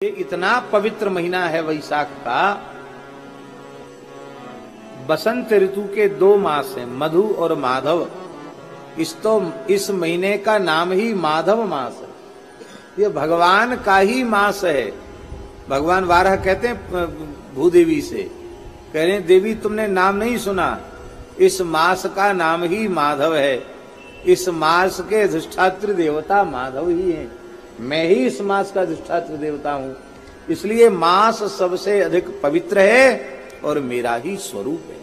ये इतना पवित्र महीना है वैशाख का। बसंत ऋतु के 2 मास हैं, मधु और माधव। इस महीने का नाम ही माधव मास है। ये भगवान का ही मास है। भगवान वाराह कहते हैं भूदेवी से, कह रहे हैं देवी तुमने नाम नहीं सुना, इस मास का नाम ही माधव है। इस मास के अधिष्ठात्र देवता माधव ही हैं। मैं ही इस मास का अधिष्ठात्र देवता हूं, इसलिए मास सबसे अधिक पवित्र है और मेरा ही स्वरूप है।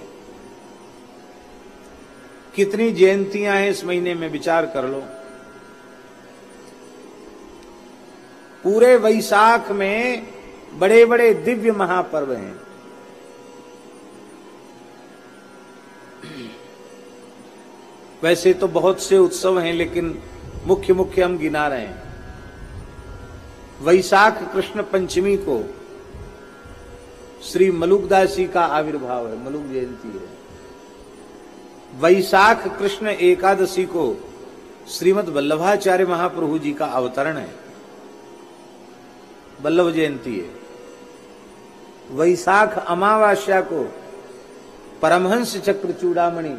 कितनी जयंतियां हैं इस महीने में, विचार कर लो। पूरे वैशाख में बड़े बड़े दिव्य महापर्व हैं। वैसे तो बहुत से उत्सव हैं, लेकिन मुख्य मुख्य हम गिना रहे हैं। वैशाख कृष्ण पंचमी को श्री मलुकदास जी का आविर्भाव है, मलुक जयंती है। वैशाख कृष्ण एकादशी को श्रीमद् वल्लभाचार्य महाप्रभु जी का अवतरण है, वल्लभ जयंती है। वैशाख अमावास्या को परमहंस चक्र चूड़ामणि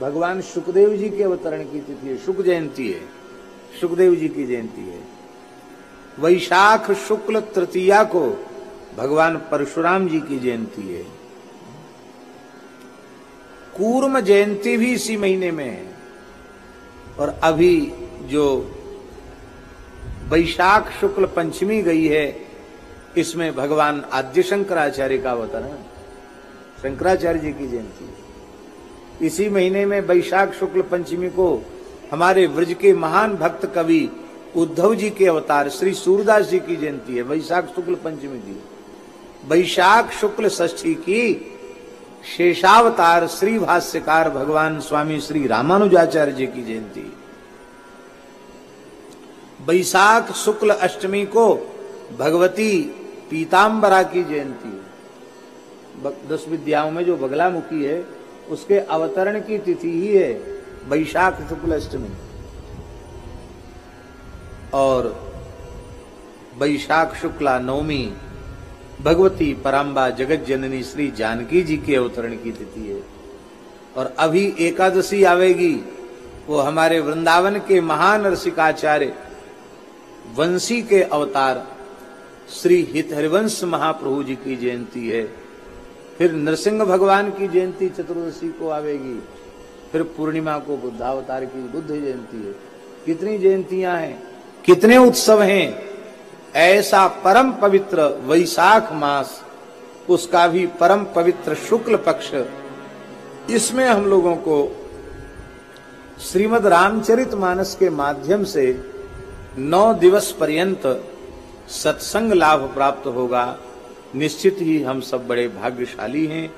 भगवान सुखदेव जी के अवतरण की तिथि है, शुक जयंती है, सुखदेव जी की जयंती है। वैशाख शुक्ल तृतीया को भगवान परशुराम जी की जयंती है। कूर्म जयंती भी इसी महीने में है। और अभी जो वैशाख शुक्ल पंचमी गई है, इसमें भगवान आद्य शंकराचार्य का अवतरण, शंकराचार्य जी की जयंती है। इसी महीने में वैशाख शुक्ल पंचमी को हमारे ब्रज के महान भक्त कवि उद्धव जी के अवतार श्री सूरदास जी की जयंती है, वैशाख शुक्ल पंचमी की। वैशाख शुक्ल षष्ठी की शेषावतार श्री भाष्यकार भगवान स्वामी श्री रामानुजाचार्य जी की जयंती। वैशाख शुक्ल अष्टमी को भगवती पीतांबरा की जयंती। 10 विद्याओं में जो बगलामुखी है उसके अवतरण की तिथि ही है वैशाख शुक्ल अष्टमी। और वैशाख शुक्ला नवमी भगवती पराम्बा जगत जननी श्री जानकी जी के अवतरण की तिथि है। और अभी एकादशी आवेगी, वो हमारे वृंदावन के महान रसिकाचार्य वंशी के अवतार श्री हित हरिवंश महाप्रभु जी की जयंती है। फिर नरसिंह भगवान की जयंती चतुर्दशी को आवेगी। फिर पूर्णिमा को बुद्धावतार की बुद्ध जयंती है। कितनी जयंतियां हैं, कितने उत्सव हैं। ऐसा परम पवित्र वैशाख मास, उसका भी परम पवित्र शुक्ल पक्ष, इसमें हम लोगों को श्रीमद् रामचरितमानस के माध्यम से 9 दिवस पर्यंत सत्संग लाभ प्राप्त होगा। निश्चित ही हम सब बड़े भाग्यशाली हैं।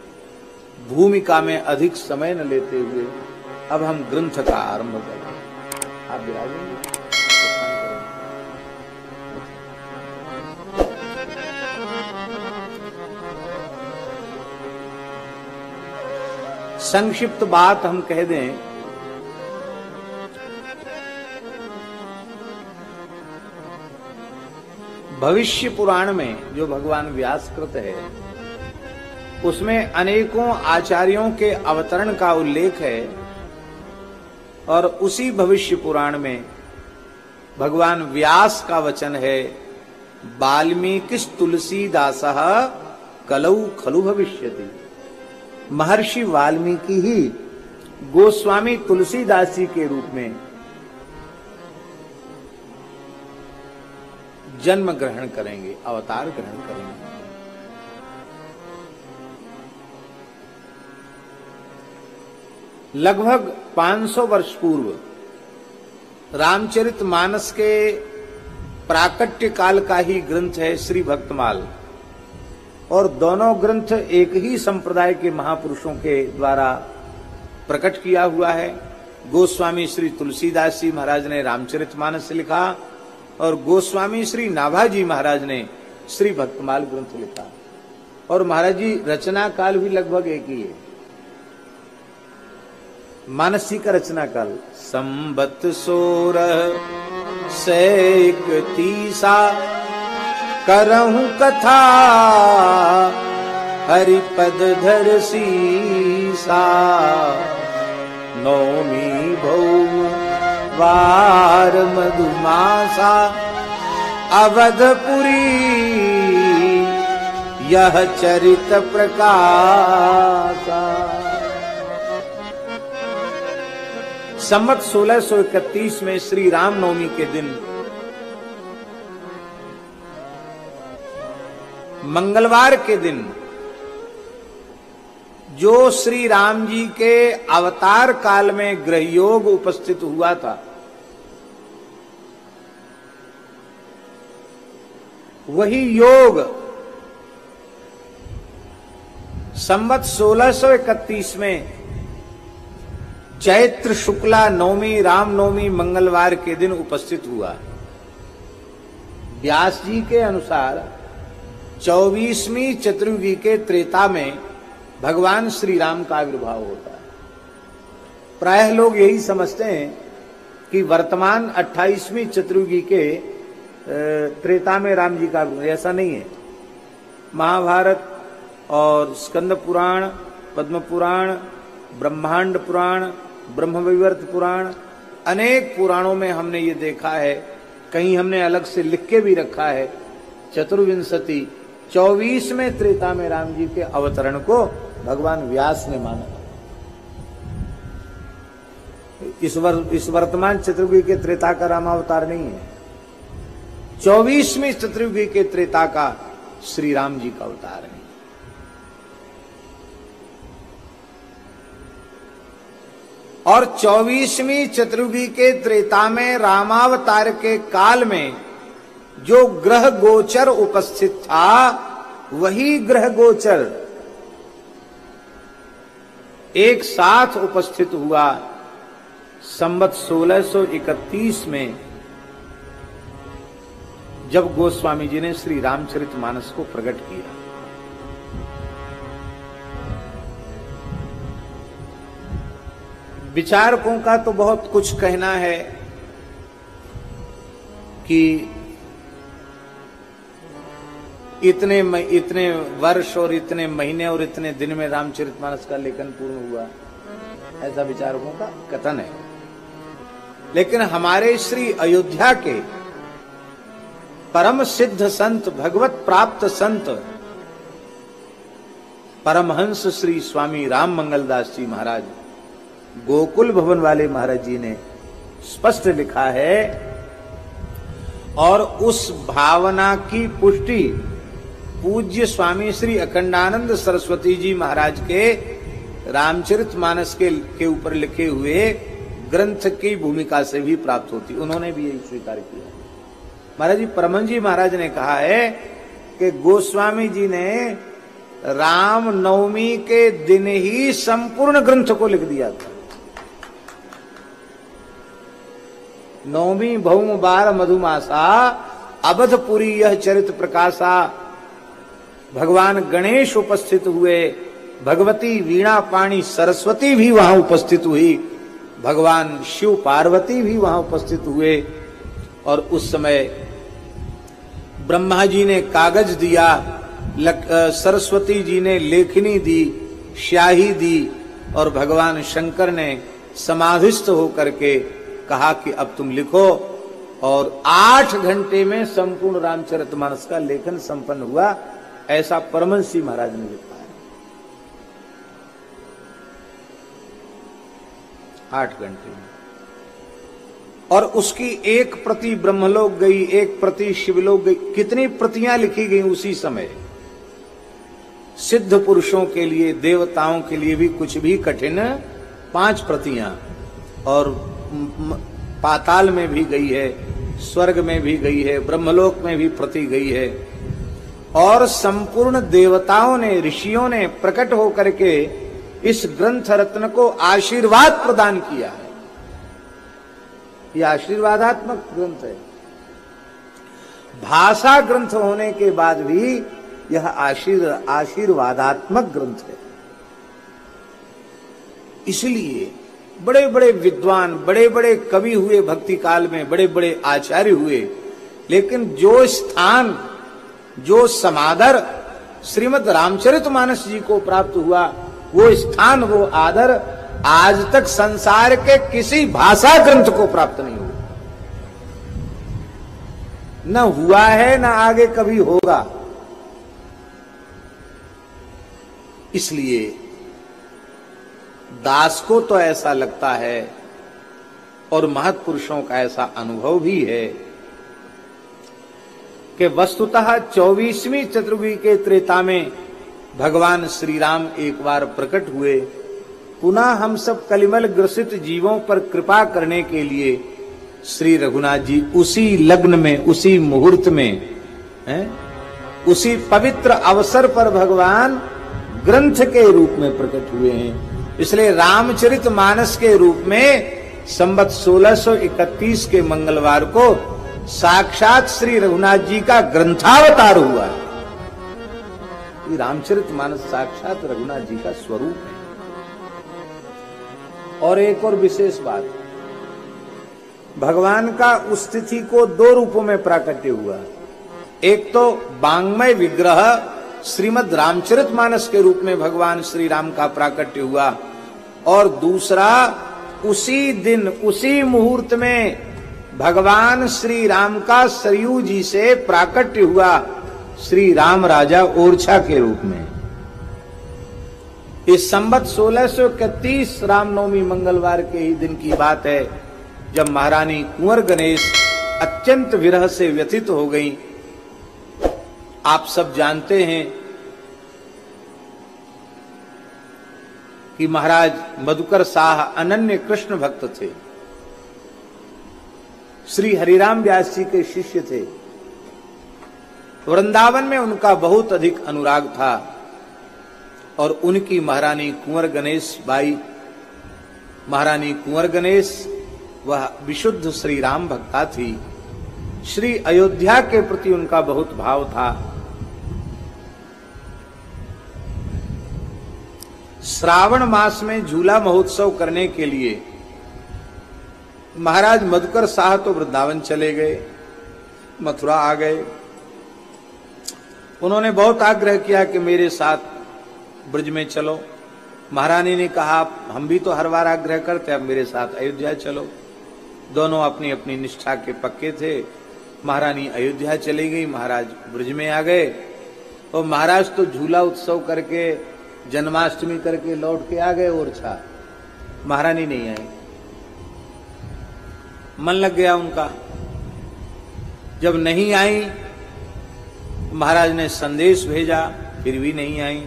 भूमिका में अधिक समय न लेते हुए अब हम ग्रंथ का आरंभ करें। आप विराजेंगे। संक्षिप्त बात हम कह दें, भविष्य पुराण में जो भगवान व्यासकृत है, उसमें अनेकों आचार्यों के अवतरण का उल्लेख है। और उसी भविष्य पुराण में भगवान व्यास का वचन है, वाल्मीकिस् तुलसीदासः कलौ खलु भविष्यति। महर्षि वाल्मीकि ही गोस्वामी तुलसीदास जी के रूप में जन्म ग्रहण करेंगे, अवतार ग्रहण करेंगे। लगभग 500 वर्ष पूर्व रामचरितमानस के प्राकट्य काल का ही ग्रंथ है श्री भक्तमाल। और दोनों ग्रंथ एक ही संप्रदाय के महापुरुषों के द्वारा प्रकट किया हुआ है। गोस्वामी श्री तुलसीदास जी महाराज ने रामचरितमानस से लिखा और गोस्वामी श्री नाभाजी महाराज ने श्री भक्तमाल ग्रंथ लिखा। और महाराज जी रचना काल भी लगभग एक ही है। मानस जी का रचना काल संबत 16 31 करहूं कथा हरिपद धर सीसा। नौमी भौम वार मधुमासा अवधपुरी यह चरित प्रकाशा। संवत 1631 में श्री रामनवमी के दिन मंगलवार के दिन जो श्री राम जी के अवतार काल में ग्रह योग उपस्थित हुआ था, वही योग संवत 1631 में चैत्र शुक्ला नवमी रामनवमी मंगलवार के दिन उपस्थित हुआ। व्यास जी के अनुसार 24वीं चतुर्युगी के त्रेता में भगवान श्री राम का आविर्भाव होता है। प्रायः लोग यही समझते हैं कि वर्तमान 28वीं चतुर्युगी के त्रेता में राम जी का, ऐसा नहीं है। महाभारत और स्कंद पुराण, पद्म पुराण, ब्रह्मांड पुराण, ब्रह्मविवर्त पुराण, अनेक पुराणों में हमने ये देखा है, कहीं हमने अलग से लिख के भी रखा है, चतुर्विंशति 24वें त्रेता में राम जी के अवतरण को भगवान व्यास ने माना। इस वर्तमान चतुर्युगी के त्रेता का रामावतार नहीं है, 24वीं चतुर्युगी के त्रेता का श्री राम जी का अवतार है। और 24वीं चतुर्युगी के त्रेता में रामावतार के काल में जो ग्रह गोचर उपस्थित था, वही ग्रह गोचर एक साथ उपस्थित हुआ संवत 1631 में, जब गोस्वामी जी ने श्री रामचरितमानस को प्रकट किया। विचारकों का तो बहुत कुछ कहना है कि इतने वर्ष और इतने महीने और इतने दिन में रामचरितमानस का लेखन पूर्ण हुआ, ऐसा विचारकों का कथन है। लेकिन हमारे श्री अयोध्या के परम सिद्ध संत, भगवत प्राप्त संत, परमहंस श्री स्वामी राम मंगलदास जी महाराज, गोकुल भवन वाले महाराज जी ने स्पष्ट लिखा है, और उस भावना की पुष्टि पूज्य स्वामी श्री अखंडानंद सरस्वती जी महाराज के रामचरितमानस के ऊपर लिखे हुए ग्रंथ की भूमिका से भी प्राप्त होती। उन्होंने भी यही स्वीकार किया। महाराज जी परमहंस जी महाराज ने कहा है कि गोस्वामी जी ने राम नवमी के दिन ही संपूर्ण ग्रंथ को लिख दिया था। नवमी भौम बार मधुमासा अवधपुरी यह चरित प्रकाशा। भगवान गणेश उपस्थित हुए, भगवती वीणा पाणी सरस्वती भी वहां उपस्थित हुई, भगवान शिव पार्वती भी वहां उपस्थित हुए। और उस समय ब्रह्मा जी ने कागज दिया, सरस्वती जी ने लेखनी दी, स्याही दी, और भगवान शंकर ने समाधिस्थ होकर के कहा कि अब तुम लिखो। और 8 घंटे में संपूर्ण रामचरितमानस का लेखन संपन्न हुआ, ऐसा परमहंस जी महाराज ने लिखा है। 8 घंटे में। और उसकी एक प्रति ब्रह्मलोक गई, एक प्रति शिवलोक गई। कितनी प्रतियां लिखी गई उसी समय। सिद्ध पुरुषों के लिए, देवताओं के लिए भी कुछ भी कठिन 5 प्रतियां, और पाताल में भी गई है, स्वर्ग में भी गई है, ब्रह्मलोक में भी प्रति गई है। और संपूर्ण देवताओं ने, ऋषियों ने प्रकट होकर के इस ग्रंथ रत्न को आशीर्वाद प्रदान किया है। यह आशीर्वादात्मक ग्रंथ है। भाषा ग्रंथ होने के बाद भी यह आशीर्वादात्मक ग्रंथ है। इसलिए बड़े बड़े विद्वान, बड़े बड़े कवि हुए भक्ति काल में, बड़े बड़े आचार्य हुए, लेकिन जो स्थान जो समादर श्रीमद् रामचरितमानस जी को प्राप्त हुआ, वो स्थान, वो आदर आज तक संसार के किसी भाषा ग्रंथ को प्राप्त नहीं हुआ, न हुआ है न आगे कभी होगा। इसलिए दास को तो ऐसा लगता है और महत्पुरुषों का ऐसा अनुभव भी है कि वस्तुतः 24वीं चतुर्युगी के त्रेता में भगवान श्री राम एक बार प्रकट हुए, पुनः हम सब कलिमल ग्रसित जीवों पर कृपा करने के लिए श्री रघुनाथ जी उसी लग्न में, उसी मुहूर्त में, उसी पवित्र अवसर पर भगवान ग्रंथ के रूप में प्रकट हुए हैं। इसलिए रामचरितमानस के रूप में संवत 1631 के मंगलवार को साक्षात श्री रघुनाथ जी का ग्रंथावतार हुआ है। ये रामचरितमानस साक्षात रघुनाथ जी का स्वरूप है। और एक और विशेष बात, भगवान का उस तिथि को दो रूपों में प्राकट्य हुआ। एक तो वांग्मय विग्रह श्रीमद् रामचरितमानस के रूप में भगवान श्री राम का प्राकट्य हुआ, और दूसरा उसी दिन, उसी मुहूर्त में भगवान श्री राम का सरयू जी से प्राकट्य हुआ श्री राम राजा ओरछा के रूप में। इस संवत 1631 रामनवमी मंगलवार के ही दिन की बात है, जब महारानी कुंवर गणेश अत्यंत विरह से व्यथित हो गई। आप सब जानते हैं कि महाराज मधुकर शाह अनन्य कृष्ण भक्त थे, श्री हरिराम व्यास जी के शिष्य थे। वृंदावन में उनका बहुत अधिक अनुराग था, और उनकी महारानी कुंवर गणेश बाई, महारानी कुंवर गणेश, वह विशुद्ध श्री राम भक्ता थी। श्री अयोध्या के प्रति उनका बहुत भाव था। श्रावण मास में झूला महोत्सव करने के लिए महाराज मधुकर शाह तो वृंदावन चले गए, मथुरा आ गए। उन्होंने बहुत आग्रह किया कि मेरे साथ ब्रज में चलो। महारानी ने कहा हम भी तो हर बार आग्रह करते, अब मेरे साथ अयोध्या चलो। दोनों अपनी अपनी निष्ठा के पक्के थे। महारानी अयोध्या चली गई, महाराज ब्रज में आ गए। और महाराज तो झूला उत्सव करके, जन्माष्टमी करके लौट के आ गए ओरछा। महारानी नहीं आई। मन लग गया उनका। जब नहीं आई, महाराज ने संदेश भेजा, फिर भी नहीं आई।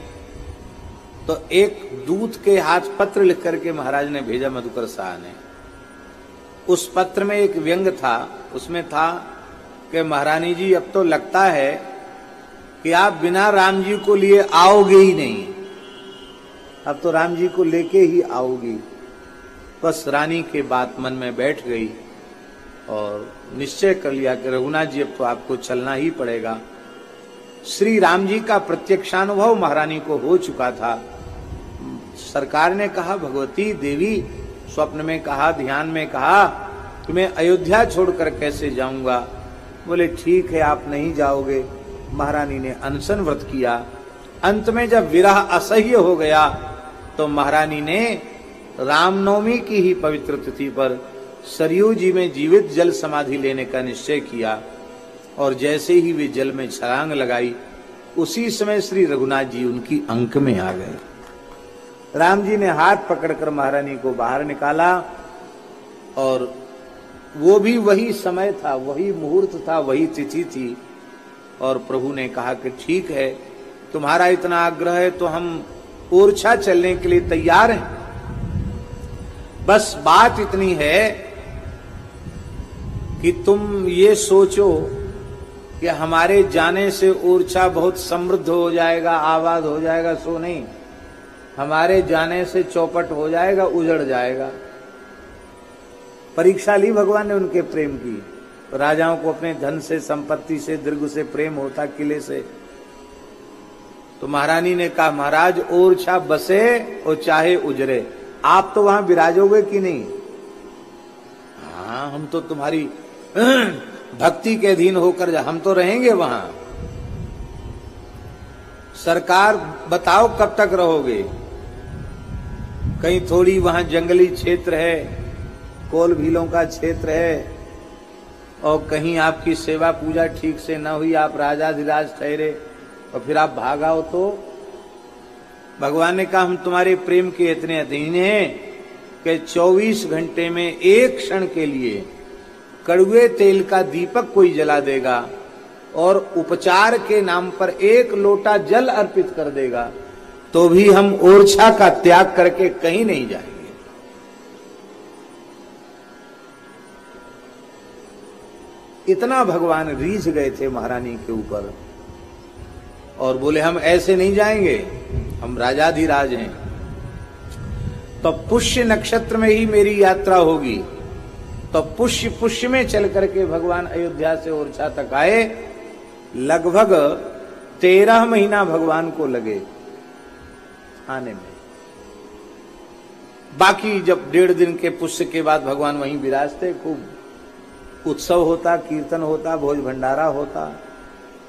तो एक दूत के हाथ पत्र लिख करके महाराज ने भेजा मधुकर शाह ने। उस पत्र में एक व्यंग था। उसमें था कि महारानी जी, अब तो लगता है कि आप बिना राम जी को लिए आओगे ही नहीं, अब तो राम जी को लेके ही आओगी। बस रानी के बात मन में बैठ गई और निश्चय कर लिया कि रघुनाथ जी, अब तो आपको चलना ही पड़ेगा। श्री राम जी का प्रत्यक्षानुभव महारानी को हो चुका था। सरकार ने कहा, भगवती देवी, स्वप्न में कहा, ध्यान में कहा कि मैं अयोध्या छोड़कर कैसे जाऊंगा। बोले ठीक है, आप नहीं जाओगे। महारानी ने अनशन व्रत किया। अंत में जब विरह असह्य हो गया तो महारानी ने रामनवमी की ही पवित्र तिथि पर सरयू जी में जीवित जल समाधि लेने का निश्चय किया। और जैसे ही वे जल में छलांग लगाई, उसी समय श्री रघुनाथ जी उनकी अंक में आ गए। राम जी ने हाथ पकड़कर महारानी को बाहर निकाला, और वो भी वही समय था, वही मुहूर्त था, वही तिथि थी। और प्रभु ने कहा कि ठीक है, तुम्हारा इतना आग्रह है तो हम ओरछा चलने के लिए तैयार हैं। बस बात इतनी है कि तुम ये सोचो कि हमारे जाने से ओरछा बहुत समृद्ध हो जाएगा, आबाद हो जाएगा, सो नहीं। हमारे जाने से चौपट हो जाएगा, उजड़ जाएगा। परीक्षा ली भगवान ने उनके प्रेम की। राजाओं को अपने धन से, संपत्ति से, दीर्घ से प्रेम होता, किले से। तो महारानी ने कहा, महाराज ओरछा बसे और चाहे उजरे, आप तो वहां विराजोगे कि नहीं? हाँ, हम तो तुम्हारी भक्ति के अधीन होकर हम तो रहेंगे वहां। सरकार बताओ कब तक रहोगे? कहीं थोड़ी वहां जंगली क्षेत्र है, कोल भीलों का क्षेत्र है, और कहीं आपकी सेवा पूजा ठीक से न हुई, आप राजाधिराज ठहरे और फिर आप भागाओ तो? भगवान ने कहा हम तुम्हारे प्रेम के इतने अधीन हैं कि 24 घंटे में एक क्षण के लिए कड़ुए तेल का दीपक कोई जला देगा और उपचार के नाम पर 1 लोटा जल अर्पित कर देगा तो भी हम ओरछा का त्याग करके कहीं नहीं जाएंगे। इतना भगवान रीझ गए थे महारानी के ऊपर और बोले हम ऐसे नहीं जाएंगे, हम राजाधिराज हैं। तो पुष्य नक्षत्र में ही मेरी यात्रा होगी। तो पुष्य में चल करके भगवान अयोध्या से ओरछा तक आए। लगभग 13 महीना भगवान को लगे आने में। बाकी जब 1.5 दिन के पुष्य के बाद भगवान वहीं विराजते, खूब उत्सव होता, कीर्तन होता, भोज भंडारा होता।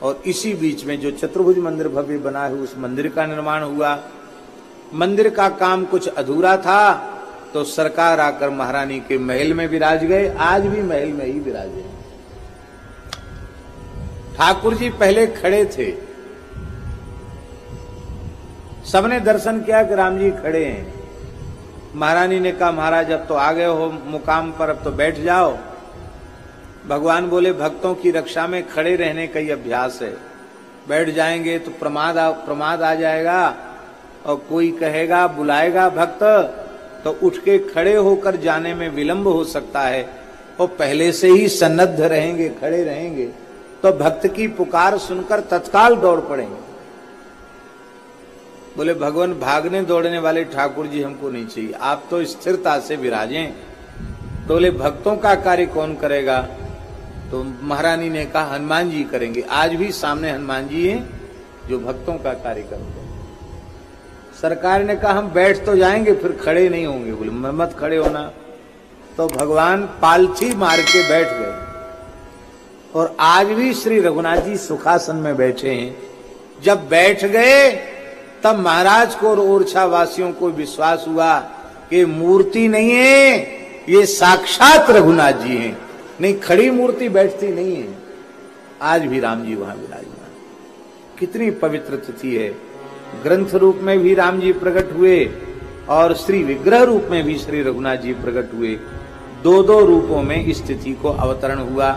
और इसी बीच में जो चतुर्भुज मंदिर भव्य बना है उस मंदिर का निर्माण हुआ। मंदिर का काम कुछ अधूरा था तो सरकार आकर महारानी के महल में विराज गए। आज भी महल में ही विराजे। ठाकुर जी पहले खड़े थे, सबने दर्शन किया कि राम जी खड़े हैं। महारानी ने कहा महाराज अब तो आ गए हो मुकाम पर, अब तो बैठ जाओ। भगवान बोले भक्तों की रक्षा में खड़े रहने का ही अभ्यास है, बैठ जाएंगे तो प्रमाद आ जाएगा और कोई कहेगा बुलाएगा भक्त तो उठ के खड़े होकर जाने में विलंब हो सकता है। और पहले से ही सन्नद्ध रहेंगे, खड़े रहेंगे तो भक्त की पुकार सुनकर तत्काल दौड़ पड़ेंगे। बोले भगवान भागने दौड़ने वाले ठाकुर जी हमको नहीं चाहिए, आप तो स्थिरता से विराजें। तो बोले भक्तों का कार्य कौन करेगा? तो महारानी ने कहा हनुमान जी करेंगे। आज भी सामने हनुमान जी हैं जो भक्तों का कार्य करते हैं। सरकार ने कहा हम बैठ तो जाएंगे फिर खड़े नहीं होंगे। बोले मत खड़े होना। तो भगवान पालथी मार के बैठ गए। और आज भी श्री रघुनाथ जी सुखासन में बैठे हैं। जब बैठ गए तब महाराज को और ओरछा वासियों को विश्वास हुआ कि मूर्ति नहीं है, ये साक्षात रघुनाथ जी हैं। नहीं खड़ी मूर्ति बैठती नहीं है। आज भी राम जी वहां विराजमान। कितनी पवित्र तिथि है। ग्रंथ रूप में भी राम जी प्रकट हुए और श्री विग्रह रूप में भी श्री रघुनाथ जी प्रकट हुए। 2 रूपों में इस तिथि को अवतरण हुआ।